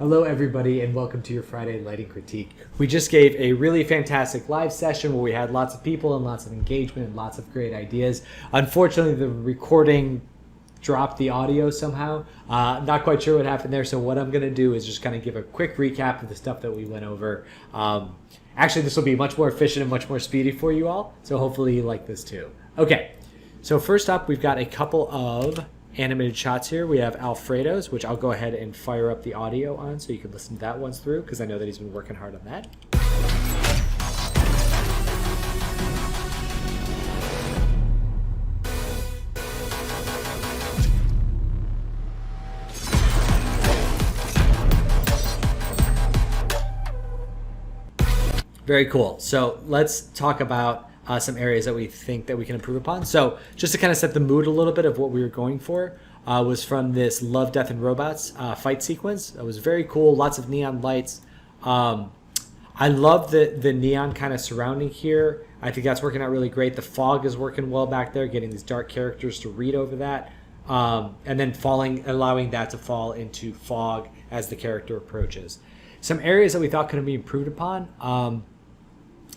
Hello, everybody, and welcome to your Friday Lighting Critique. We just gave a really fantastic live session where we had lots of people and lots of engagement and lots of great ideas. Unfortunately, the recording dropped the audio somehow. Not quite sure what happened there, so what I'm going to do is just kind of give a quick recap of the stuff that we went over. Actually, this will be much more efficient and much more speedy for you all, so hopefully you like this too. Okay, so first up, we've got a couple of animated shots here. We have Alfredo's, which I'll go ahead and fire up the audio on so you can listen to that one through, because I know that he's been working hard on that. Very cool. So let's talk about some areas that we think that we can improve upon. So just to kind of set the mood a little bit of what we were going for was from this Love, Death, and Robots fight sequence. It was very cool. Lots of neon lights. I love the neon kind of surrounding here. I think that's working out really great. The fog is working well back there, getting these dark characters to read over that. And then allowing that to fall into fog as the character approaches. Some areas that we thought could be improved upon.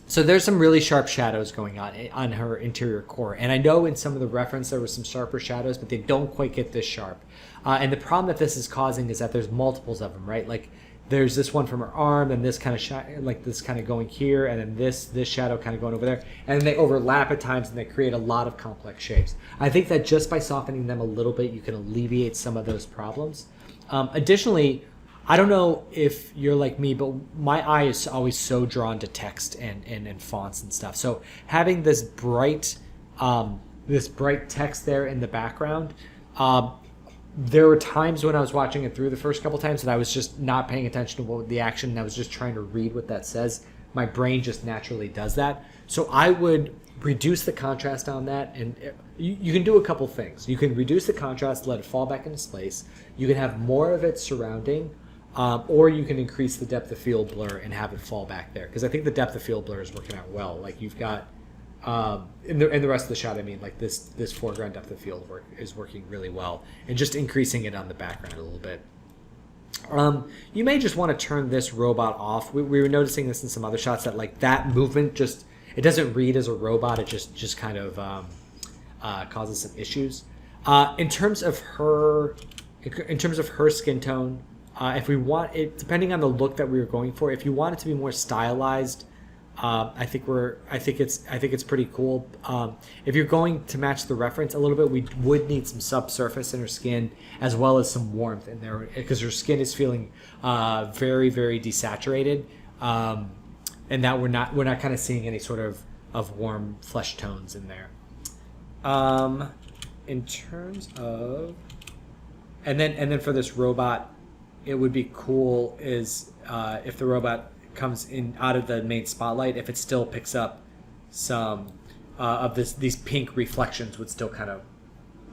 So there's some really sharp shadows going on her interior core. And I know in some of the reference there were some sharper shadows, but they don't quite get this sharp. And the problem that this is causing is that there's multiples of them, right? Like there's this one from her arm, and this kind of like this kind of going here, and then this shadow kind of going over there. And they overlap at times, and they create a lot of complex shapes. I think that just by softening them a little bit, you can alleviate some of those problems. Additionally, I don't know if you're like me, but my eye is always so drawn to text and fonts and stuff. So having this bright text there in the background, there were times when I was watching it through the first couple times that I was just not paying attention to the action, and I was just trying to read what that says. My brain just naturally does that. So I would reduce the contrast on that, and you can do a couple things. You can reduce the contrast, let it fall back into place. You can have more of it surrounding. Or you can increase the depth of field blur and have it fall back there, because I think the depth of field blur is working out well. Like you've got in the rest of the shot, I mean, like this foreground depth of field work is working really well, and just increasing it on the background a little bit. You may just want to turn this robot off. We were noticing this in some other shots that like that movement it doesn't read as a robot. It just kind of causes some issues. In terms of her skin tone. If we want it, depending on the look that we were going for, if you want it to be more stylized, I think it's pretty cool. If you're going to match the reference a little bit, we would need some subsurface in her skin as well as some warmth in there, because her skin is feeling very, very desaturated, and that we're not kind of seeing any sort of warm flesh tones in there. In terms of, and then for this robot. It would be cool is if the robot comes in out of the main spotlight, if it still picks up some of these pink reflections would still kind of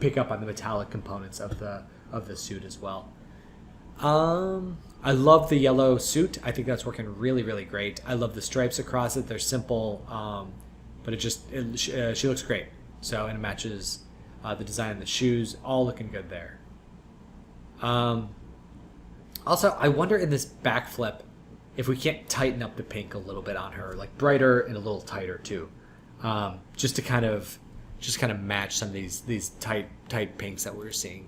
pick up on the metallic components of the suit as well. I love the yellow suit. I think that's working really, really great. I love the stripes across it. They're simple, but she looks great. So, and it matches the design of the shoes. All looking good there. Also, I wonder in this backflip if we can't tighten up the pink a little bit on her, like brighter and a little tighter too, just to kind of match some of these tight pinks that we were seeing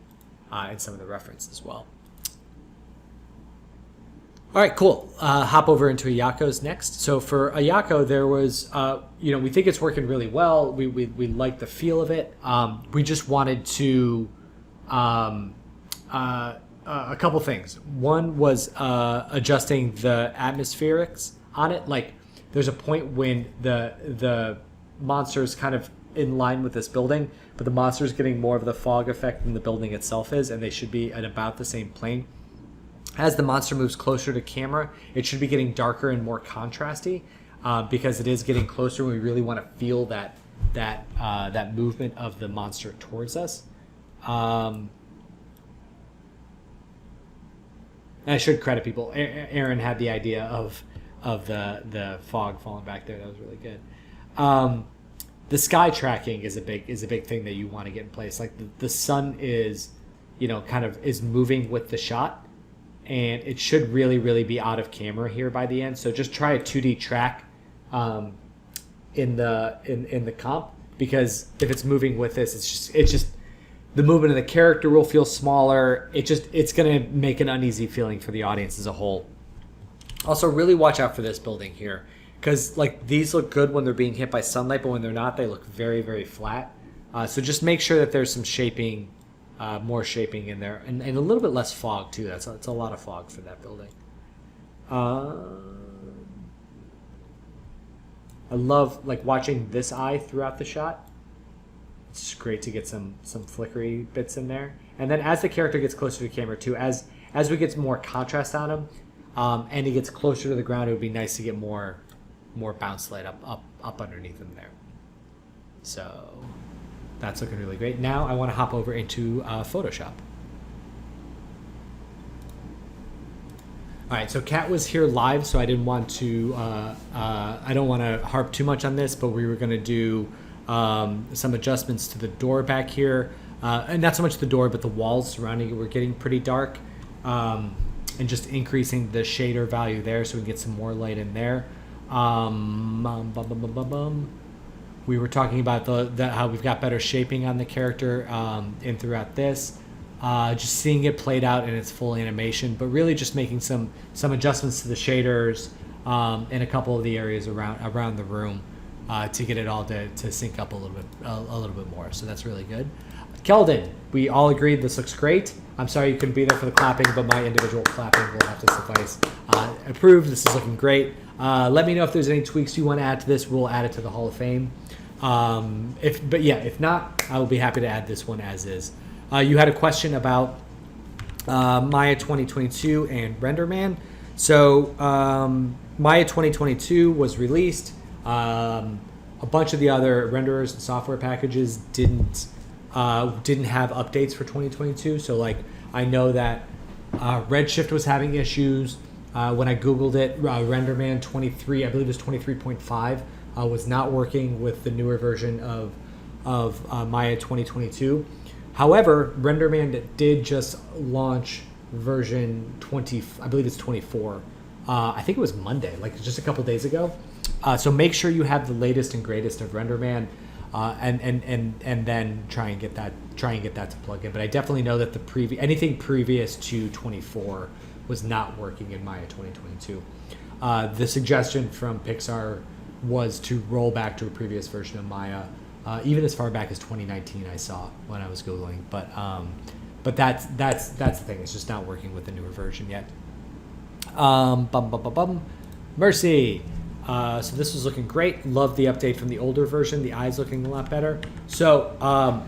in some of the reference as well. All right, cool. Hop over into Ayako's next. So for Ayako, there was, we think it's working really well. We like the feel of it. We just wanted to. A couple things. One was adjusting the atmospherics on it. Like, there's a point when the monster is kind of in line with this building, but the monster is getting more of the fog effect than the building itself is, and they should be at about the same plane. As the monster moves closer to camera, it should be getting darker and more contrasty, because it is getting closer. We really want to feel that movement of the monster towards us. I should credit people. Aaron had the idea of the fog falling back there. That was really good. The sky tracking is a big thing that you want to get in place. Like the sun is, kind of is moving with the shot, and it should really be out of camera here by the end. So just try a 2D track in the comp, because if it's moving with this, it's just the movement of the character will feel smaller. It's going to make an uneasy feeling for the audience as a whole. Also, really watch out for this building here, because like these look good when they're being hit by sunlight, but when they're not, they look very flat. So just make sure that there's some shaping, more shaping in there, and a little bit less fog too. It's a lot of fog for that building. I love like watching this eye throughout the shot. It's just great to get some flickery bits in there. And then as the character gets closer to the camera too, as we get more contrast on him, and he gets closer to the ground, it would be nice to get more bounce light up underneath him there. So that's looking really great. Now I want to hop over into Photoshop. All right, so Kat was here live, so I didn't want to. I don't want to harp too much on this, but we were going to do some adjustments to the door back here, and not so much the door, but the walls surrounding it were getting pretty dark, and just increasing the shader value there so we can get some more light in there. We were talking about how we've got better shaping on the character and throughout this. Just seeing it played out in its full animation, but really just making some adjustments to the shaders in a couple of the areas around the room to get it all to sync up a little bit more. So that's really good. Kelvin, we all agreed this looks great. I'm sorry you couldn't be there for the clapping, but my individual clapping will have to suffice. Approved. This is looking great. Let me know if there's any tweaks you want to add to this. We'll add it to the Hall of Fame. If not, I will be happy to add this one as is. You had a question about Maya 2022 and RenderMan. So Maya 2022 was released. A bunch of the other renderers and software packages didn't have updates for 2022. So like I know that Redshift was having issues. When I Googled it, RenderMan 23, I believe it was 23.5, was not working with the newer version of Maya 2022. However, RenderMan did just launch version 20, I believe it's 24. I think it was Monday, like just a couple days ago. So make sure you have the latest and greatest of RenderMan, and then try and get that to plug in. But I definitely know that anything previous to 24 was not working in Maya 2022. The suggestion from Pixar was to roll back to a previous version of Maya. Even as far back as 2019, I saw when I was Googling, but that's the thing. It's just not working with the newer version yet. Mercy. So this was looking great. Love the update from the older version. The eyes looking a lot better. So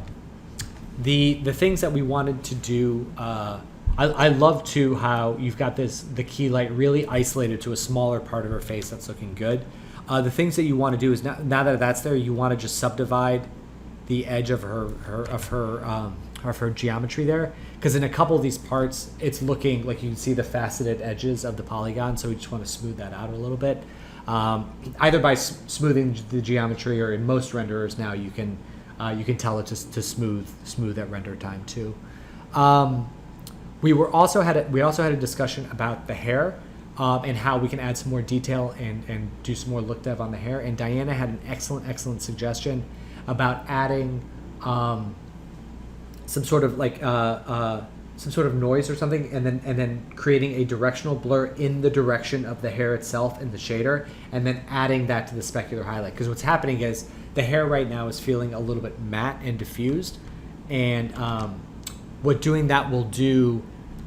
the things that we wanted to do. I love too how you've got the key light really isolated to a smaller part of her face. That's looking good. The things that you want to do is now that that's there, you want to just subdivide the edge of her geometry there, because in a couple of these parts, it's looking like you can see the faceted edges of the polygon. So we just want to smooth that out a little bit, either by smoothing the geometry, or in most renderers now you can tell it to smooth at render time too. We also had a discussion about the hair. And how we can add some more detail and do some more look dev on the hair. And Diana had an excellent suggestion about adding some sort of noise or something, and then creating a directional blur in the direction of the hair itself in the shader, and then adding that to the specular highlight. Because what's happening is the hair right now is feeling a little bit matte and diffused, and what doing that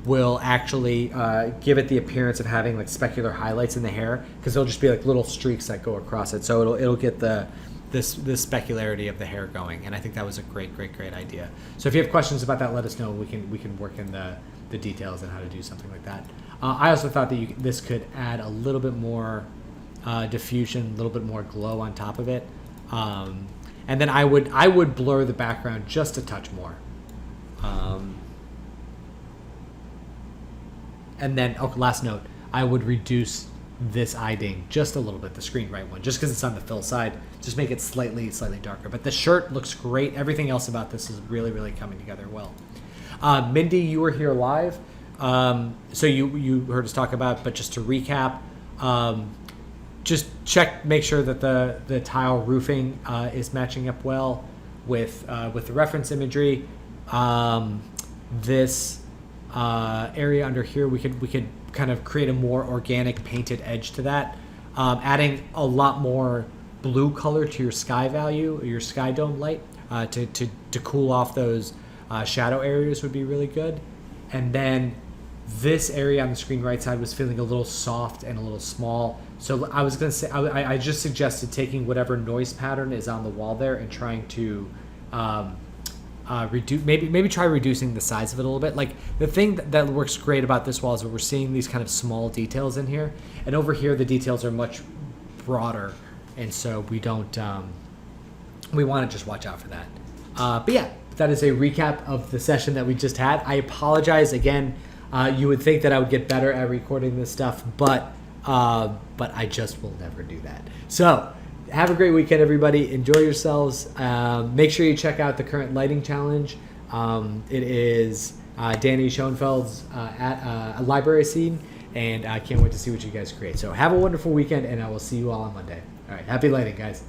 will actually give it the appearance of having like specular highlights in the hair, because they'll just be like little streaks that go across it. So it'll get the specularity of the hair going, and I think that was a great idea. So if you have questions about that, let us know. We can work in the details on how to do something like that. I also thought that this could add a little bit more diffusion, a little bit more glow on top of it, and then I would blur the background just a touch more. And then, last note, I would reduce this eye ding just a little bit, the screen right one, just because it's on the fill side. Just make it slightly darker. But the shirt looks great. Everything else about this is really coming together well. Mindy, you were here live. So you heard us talk about, but just to recap, just make sure that the tile roofing is matching up well with the reference imagery. This area under here, we could kind of create a more organic painted edge to that, adding a lot more blue color to your sky value, or your sky dome light, to cool off those shadow areas would be really good. And then this area on the screen right side was feeling a little soft and a little small. So I was going to say, I just suggested taking whatever noise pattern is on the wall there and trying to reduce, maybe try reducing the size of it a little bit. Like, the thing that works great about this wall is that we're seeing these kind of small details in here, and over here the details are much broader, and so we don't we want to just watch out for that. But yeah, that is a recap of the session that we just had. I apologize again. You would think that I would get better at recording this stuff, but I just will never do that. So have a great weekend, everybody. Enjoy yourselves. Make sure you check out the current lighting challenge. It is Danny Schoenfeld's at a library scene, and I can't wait to see what you guys create. So have a wonderful weekend, and I will see you all on Monday. All right, happy lighting, guys.